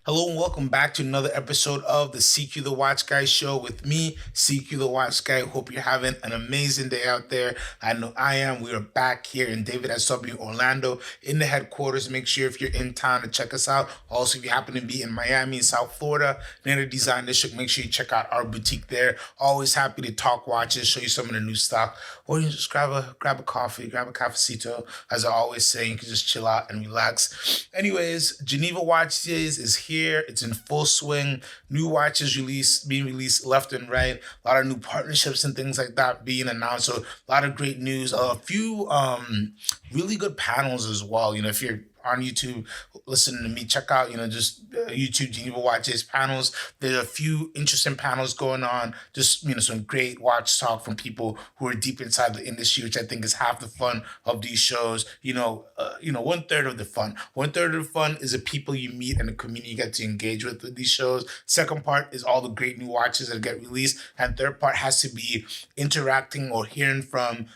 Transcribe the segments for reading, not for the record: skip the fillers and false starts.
Hello and welcome back to another episode of the CQ the Watch Guy show with me, CQ the Watch Guy. Hope you're having an amazing day out there. I know I am. We are back here in David SW Orlando in the headquarters. Make sure if you're in town to check us out. Also, if you happen to be in Miami, South Florida, near the Design District, make sure you check out our boutique there. Always happy to talk watches, show you some of the new stock, or you just grab a coffee, grab a cafecito. As I always say, you can just chill out and relax. Anyways, Geneva Watch Days is here. It's in full swing. New watches being released left and right. A lot of new partnerships and things like that being announced. So a lot of great news. A few really good panels as well. If you're on YouTube listening to me, check out, just YouTube Geneva Watch Days panels. There's a few interesting panels going on. Just, some great watch talk from people who are deep inside the industry, which I think is half the fun of these shows. 1/3 of the fun. 1/3 of the fun is the people you meet and the community you get to engage with these shows. Second part is all the great new watches that get released. And third part has to be interacting or hearing from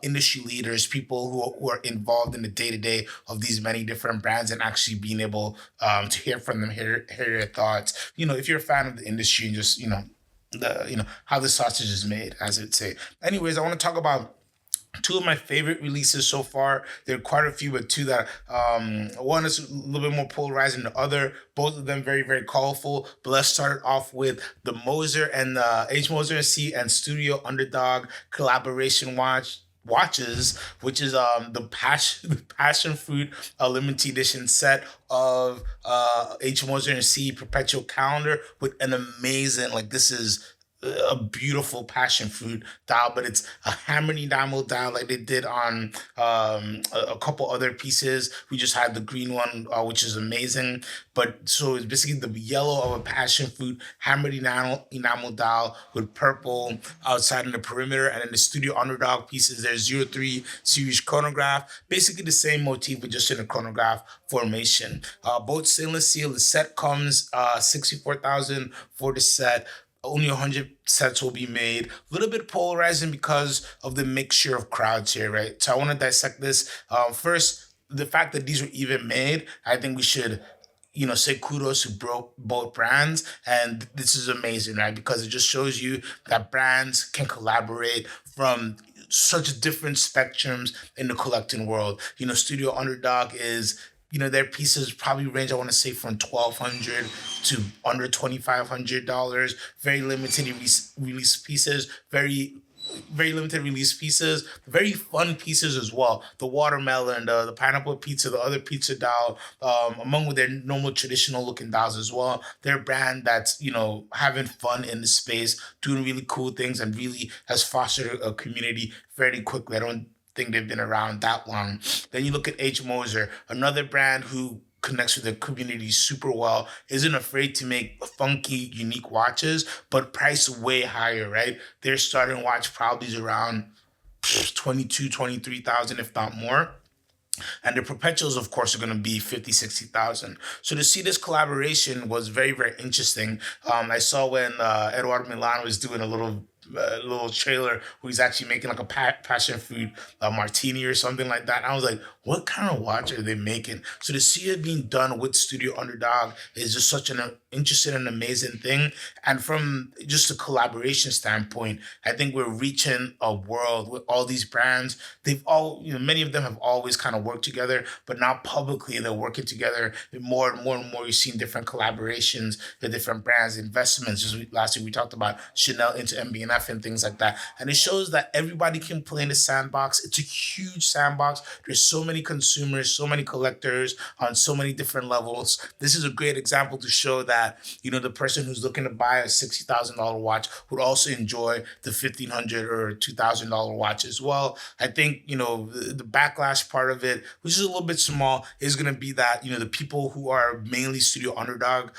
industry leaders, people who are involved in the day-to-day of these many different brands, and actually being able to hear from them, hear their thoughts. If you're a fan of the industry and just, how the sausage is made, as it say. Anyways, I want to talk about two of my favorite releases so far. There are quite a few, but two that one is a little bit more polarizing than the other. Both of them very, very colorful. But let's start off with the Moser and the Moser & C and Studio Underdog collaboration watches, which is the passion fruit limited edition set of Moser & C perpetual calendar with an amazing, this is a beautiful passion fruit dial, but it's a hammered enamel dial like they did on a couple other pieces. We just had the green one, which is amazing. But so it's basically the yellow of a passion fruit hammered enamel dial with purple outside in the perimeter, and in the Studio Underdog pieces, there's 03 series chronograph, basically the same motif but just in a chronograph formation. Both stainless steel. The set comes $64,000 for the set. Only 100 sets will be made. A little bit polarizing because of the mixture of crowds here, right? So I want to dissect this. First, the fact that these were even made, I think we should, say kudos to both brands. And this is amazing, right? Because it just shows you that brands can collaborate from such different spectrums in the collecting world. Studio Underdog is, their pieces probably range, I want to say, from $1,200 to under $2,500. Very limited release pieces, very limited release pieces, very fun pieces as well. The watermelon, the pineapple pizza, the other pizza dial, among with their normal traditional looking dials as well. They're a brand that's, having fun in the space, doing really cool things, and really has fostered a community very quickly. I don't think they've been around that long. Then you look at Moser, another brand who connects with the community super well, isn't afraid to make funky, unique watches, but priced way higher, right? Their starting watch probably is around 22, 23,000, if not more. And the perpetuals, of course, are going to be 50, 60,000. So to see this collaboration was very, very interesting. I saw when Eduardo Milano was doing a little trailer where he's actually making like a passion fruit martini or something like that. And I was like, what kind of watch are they making? So to see it being done with Studio Underdog is just such an interesting and amazing thing. And from just a collaboration standpoint, I think we're reaching a world with all these brands. They've all, many of them have always kind of worked together, but now publicly they're working together more and more and more. You're seeing different collaborations, the different brands, investments. Just last week we talked about Chanel into MB&F and things like that. And it shows that everybody can play in the sandbox. It's a huge sandbox. There's so many consumers, so many collectors on so many different levels. This is a great example to show that, the person who's looking to buy a $60,000 watch would also enjoy the $1,500 or $2,000 watch as well. I think, the backlash part of it, which is a little bit small, is going to be that, the people who are mainly Studio Underdog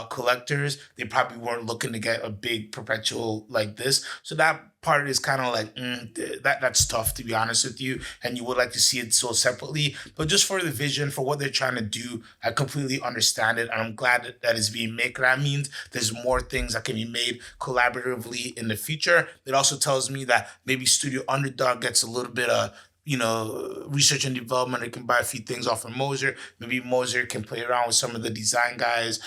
collectors, they probably weren't looking to get a big perpetual like this. So that part is kind of like, that's tough, to be honest with you, and you would like to see it sold separately. But just for the vision, for what they're trying to do, I completely understand it, and I'm glad that it's being made. That means there's more things that can be made collaboratively in the future. It also tells me that maybe Studio Underdog gets a little bit of research and development. They can buy a few things off of Moser. Maybe Moser can play around with some of the design guys.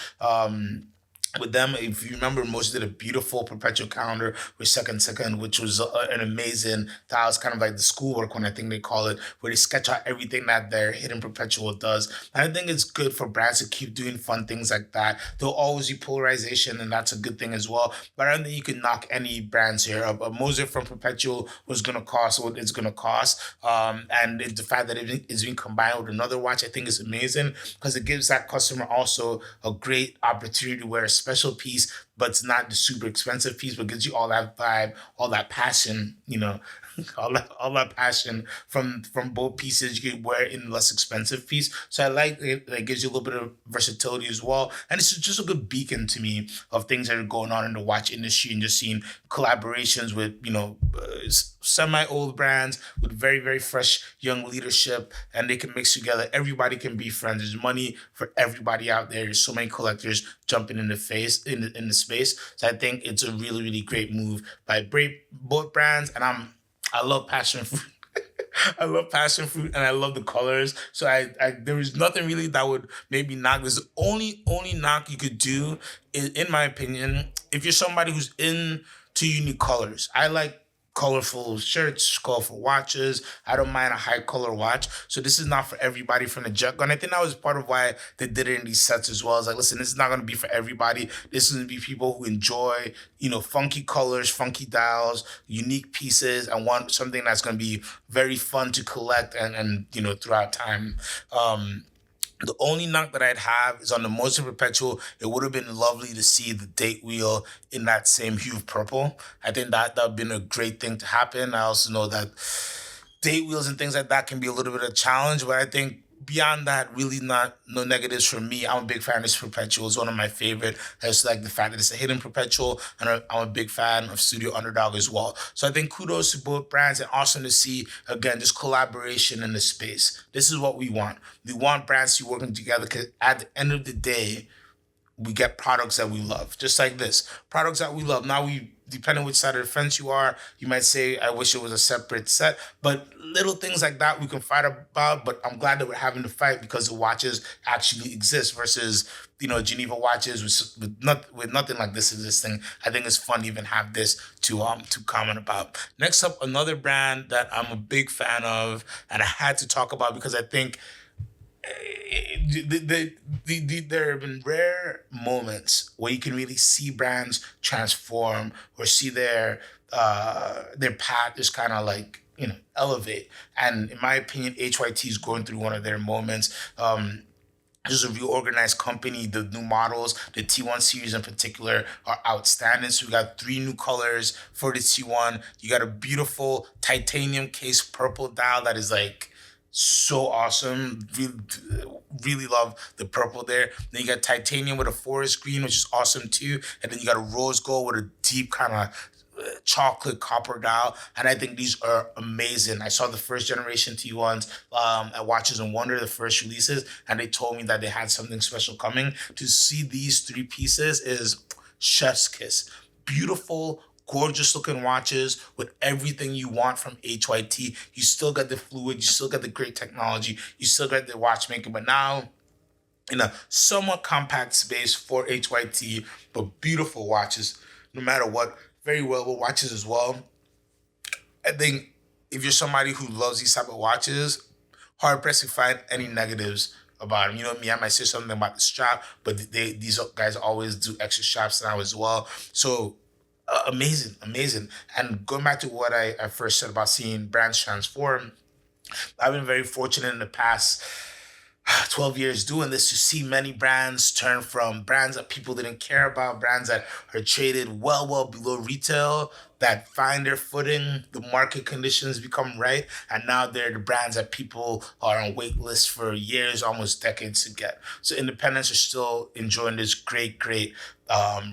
With them, if you remember, Moser did a beautiful perpetual calendar with second, which was an amazing. That was kind of like the schoolwork one, I think they call it, where they sketch out everything that their hidden perpetual does. And I think it's good for brands to keep doing fun things like that. There'll always be polarization, and that's a good thing as well. But I don't think you can knock any brands here. A Moser from perpetual was going to cost what it's going to cost, and the fact that it is being combined with another watch, I think, is amazing because it gives that customer also a great opportunity to wear a special piece, but it's not the super expensive piece, but gives you all that vibe, all that passion, all that passion from both pieces. You can wear it in a less expensive piece. So I like it. It gives you a little bit of versatility as well. And it's just a good beacon to me of things that are going on in the watch industry and just seeing collaborations with, semi-old brands with very, very fresh young leadership, and they can mix together. Everybody can be friends. There's money for everybody out there. There's so many collectors jumping in the space. So I think it's a really, really great move by both brands. And I love passion fruit. I love passion fruit and I love the colors. So I there is nothing really that would maybe knock this. The only knock you could do is, in my opinion, if you're somebody who's into unique colors. I like colorful shirts, colorful watches. I don't mind a high color watch. So this is not for everybody from the jet gun. I think that was part of why they did it in these sets as well. It's like, listen, this is not going to be for everybody. This is going to be people who enjoy, funky colors, funky dials, unique pieces, and want something that's going to be very fun to collect and throughout time. The only knock that I'd have is on the Moser Perpetual. It would have been lovely to see the date wheel in that same hue of purple. I think that would have been a great thing to happen. I also know that date wheels and things like that can be a little bit of a challenge, but I think beyond that, really not no negatives for me. I'm a big fan of this perpetual. It's one of my favorite. I just like the fact that it's a hidden perpetual, and I'm a big fan of Studio Underdog as well. So I think kudos to both brands, and awesome to see again this collaboration in the space. This is what we want. We want brands to be working together because at the end of the day, we get products that we love, just like this. Products that we love. Now, depending which side of the fence you are, you might say, I wish it was a separate set. But little things like that we can fight about. But I'm glad that we're having to fight because the watches actually exist versus, Geneva watches with nothing like this existing. I think it's fun to even have this to comment about. Next up, another brand that I'm a big fan of and I had to talk about because I think there have been rare moments where you can really see brands transform or see their path just kind of like elevate. And in my opinion, HYT is going through one of their moments. This is a reorganized company. The new models, the T1 series in particular, are outstanding. So we got 3 new colors for the T1. You got a beautiful titanium case purple dial that is like so awesome. Really, really love the purple there. Then you got titanium with a forest green, which is awesome too. And then you got a rose gold with a deep kind of chocolate copper dial, and I think these are amazing. I saw the first generation T1s at Watches and Wonder, the first releases, and they told me that they had something special coming. To see these 3 pieces is chef's kiss. Beautiful, gorgeous looking watches with everything you want from HYT. You still got the fluid, you still got the great technology, you still got the watchmaking, but now in a somewhat compact space for HYT, but beautiful watches no matter what. Very well watches as well. I think if you're somebody who loves these type of watches, hard pressed to find any negatives about them. You know me, I might say something about the strap, but these guys always do extra straps now as well. So amazing, amazing. And going back to what I first said about seeing brands transform, I've been very fortunate in the past 12 years doing this to see many brands turn from brands that people didn't care about, brands that are traded well below retail, that find their footing, the market conditions become right, and now they're the brands that people are on wait lists for years, almost decades to get. So independents are still enjoying this great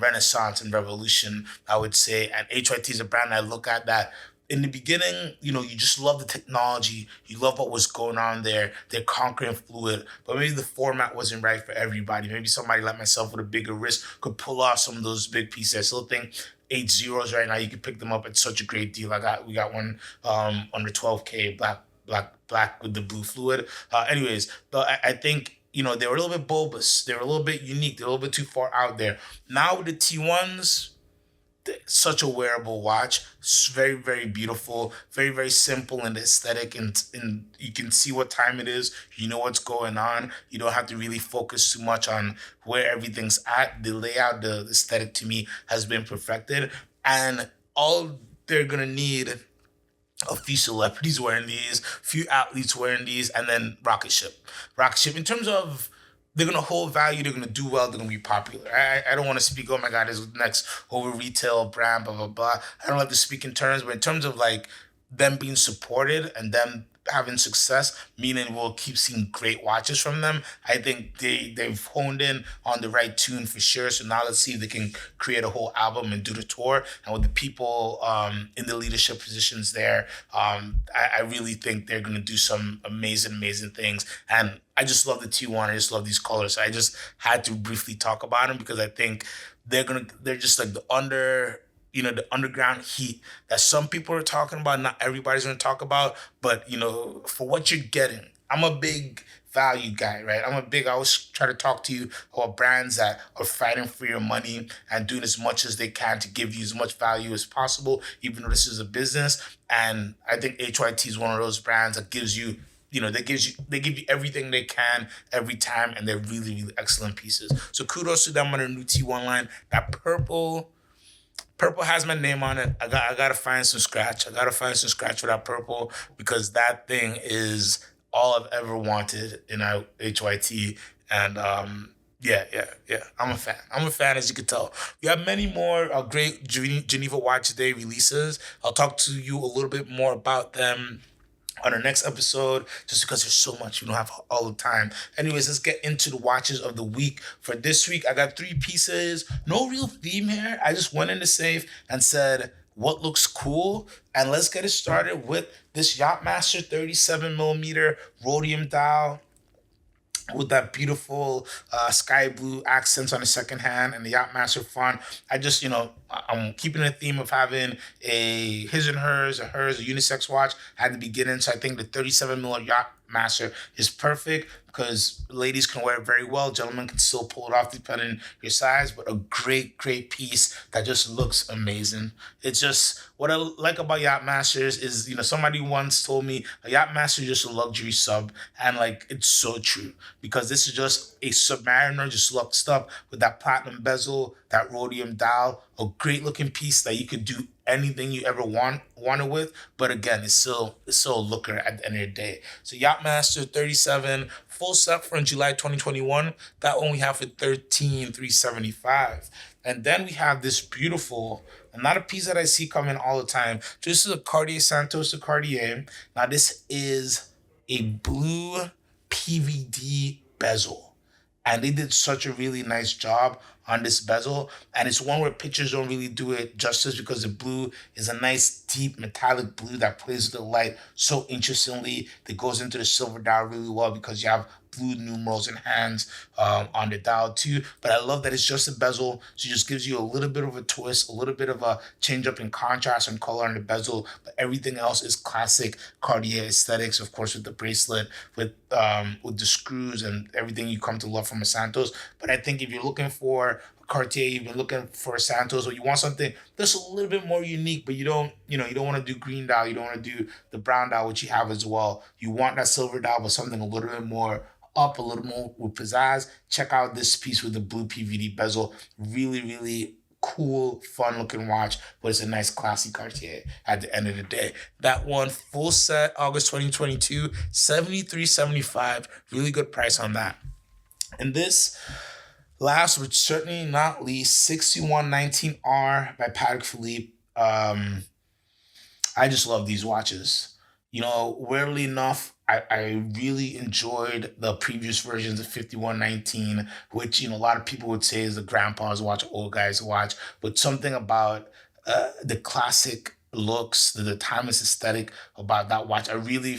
renaissance and revolution, I would say. And HYT is a brand I look at that in the beginning, you just love the technology. You love what was going on there. They're conquering fluid, but maybe the format wasn't right for everybody. Maybe somebody like myself with a bigger wrist could pull off some of those big pieces. I still think 8 zeros right now, you can pick them up at such a great deal. We got one under 12K, black with the blue fluid. Anyways, but I think they were a little bit bulbous. They were a little bit unique. They're a little bit too far out there. Now with the T1s, such a wearable watch. It's very, very beautiful, very, very simple and aesthetic, and you can see what time it is. You know what's going on. You don't have to really focus too much on where everything's at. The layout, the aesthetic to me has been perfected, and all they're gonna need a few celebrities wearing these, few athletes wearing these, and then rocket ship. Rocket ship in terms of they're gonna hold value, they're gonna do well, they're gonna be popular. I don't want to speak, oh my god, this is the next over retail brand, blah blah blah. I don't like to speak in terms, but in terms of like them being supported and them having success, meaning we'll keep seeing great watches from them. I think they've honed in on the right tune for sure. So now let's see if they can create a whole album and do the tour. And with the people in the leadership positions there, I really think they're gonna do some amazing, amazing things. And I just love the T1. I just love these colors. So I just had to briefly talk about them because I think they're just like the underground heat that some people are talking about. Not everybody's going to talk about, but for what you're getting, I'm a big value guy, right? I always try to talk to you about brands that are fighting for your money and doing as much as they can to give you as much value as possible, even though this is a business. And I think HYT is one of those brands that gives you, they give you everything they can every time, and they're really, really excellent pieces. So kudos to them on their new T1 line. That purple has my name on it. I gotta find some scratch. I gotta find some scratch for that purple because that thing is all I've ever wanted in a HYT. And yeah. I'm a fan. I'm a fan, as you can tell. We have many more great Geneva Watch Day releases. I'll talk to you a little bit more about them on our next episode, just because there's so much, we don't have all the time. Anyways, let's get into the watches of the week. For this week, I got 3 pieces. No real theme here. I just went in the safe and said, what looks cool? And let's get it started with this Yachtmaster 37 millimeter rhodium dial with that beautiful sky blue accents on the second hand and the Yachtmaster font. I just, I'm keeping the theme of having a his and hers, a unisex watch at the beginning. So I think the 37 mil Yachtmaster is perfect because ladies can wear it very well. Gentlemen can still pull it off depending on your size, but a great, great piece that just looks amazing. It's just, what I like about Yachtmasters is, somebody once told me a Yachtmaster is just a luxury sub. And like, it's so true because this is just a Submariner just luxed up with that platinum bezel, that rhodium dial, a great looking piece that you could do anything you ever wanted with. But again, it's still a looker at the end of the day. So Yachtmaster 37 full set from July 2021. That one we have for $13,375. And then we have this beautiful, and not a piece that I see coming all the time. This is a Cartier Santos de Cartier. Now this is a blue PVD bezel. And they did such a really nice job on this bezel. And it's one where pictures don't really do it justice because the blue is a nice deep metallic blue that plays with the light so interestingly. That goes into the silver dial really well because you have blue numerals and hands on the dial too. But I love that it's just a bezel. So it just gives you a little bit of a twist, a little bit of a change up in contrast and color on the bezel. But everything else is classic Cartier aesthetics, of course, with the bracelet, with the screws and everything you come to love from a Santos. But I think if you're looking for Cartier, you've been looking for a Santos, or you want something that's a little bit more unique, but you don't want to do green dial, you don't want to do the brown dial, which you have as well. You want that silver dial, but something a little bit more up, a little more with pizzazz. Check out this piece with the blue PVD bezel. Really, really cool, fun looking watch, but it's a nice classy Cartier at the end of the day. That one, full set, August 2022, $73.75. Really good price on that. And this last, but certainly not least, 6119R by Patek Philippe. I just love these watches. Weirdly enough, I really enjoyed the previous versions of 5119, which, a lot of people would say is the grandpa's watch, old guy's watch. But something about the classic looks, the timeless aesthetic about that watch, I really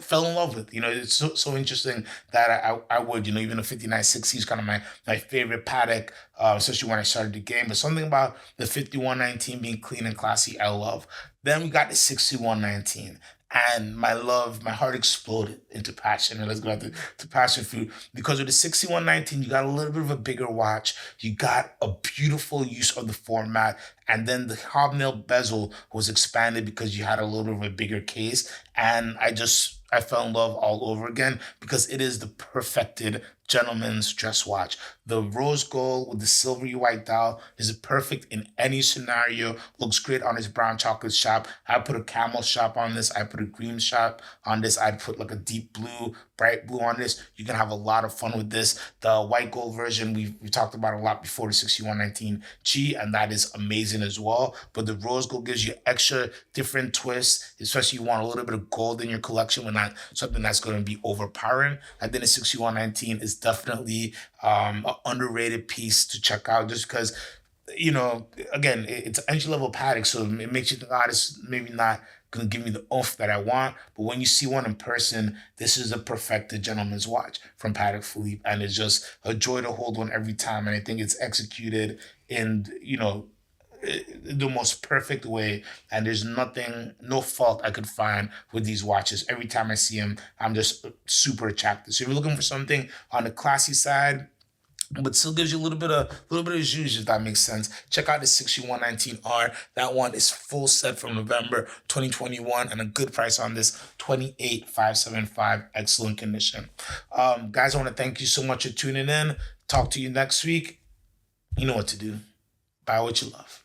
fell in love with. It's so interesting that I would, even the 5960 is kind of my favorite Patek, especially when I started the game. But something about the 5119 being clean and classy, I love. Then we got the 6119. And my heart exploded into passion. And let's go out to passion fruit. Because with the 6119, you got a little bit of a bigger watch. You got a beautiful use of the format. And then the hobnail bezel was expanded because you had a little bit of a bigger case. And I fell in love all over again because it is the perfected gentleman's dress watch. The rose gold with the silvery white dial is perfect in any scenario. Looks great on his brown chocolate shop. I put a camel shop on this. I put a green shop on this. I'd put like a deep blue, bright blue on this. You can have a lot of fun with this. The white gold version we talked about a lot before, the 6119G, and that is amazing as well. But the rose gold gives you extra different twists, especially you want a little bit of gold in your collection when not something that's going to be overpowering. I think the 6119 is definitely an underrated piece to check out just because, again, it's an entry level Patek, so it makes you think, this maybe not gonna give me the oomph that I want. But when you see one in person, this is a perfected gentleman's watch from Patek Philippe, and it's just a joy to hold one every time. And I think it's executed in the most perfect way, and there's no fault I could find with these watches. Every time I see them, I'm just super attracted. So if you're looking for something on the classy side, but still gives you a little bit of juice, if that makes sense. Check out the 6119R. That one is full set from November 2021, and a good price on this, 28,575, excellent condition. Guys, I want to thank you so much for tuning in. Talk to you next week. You know what to do. Buy what you love.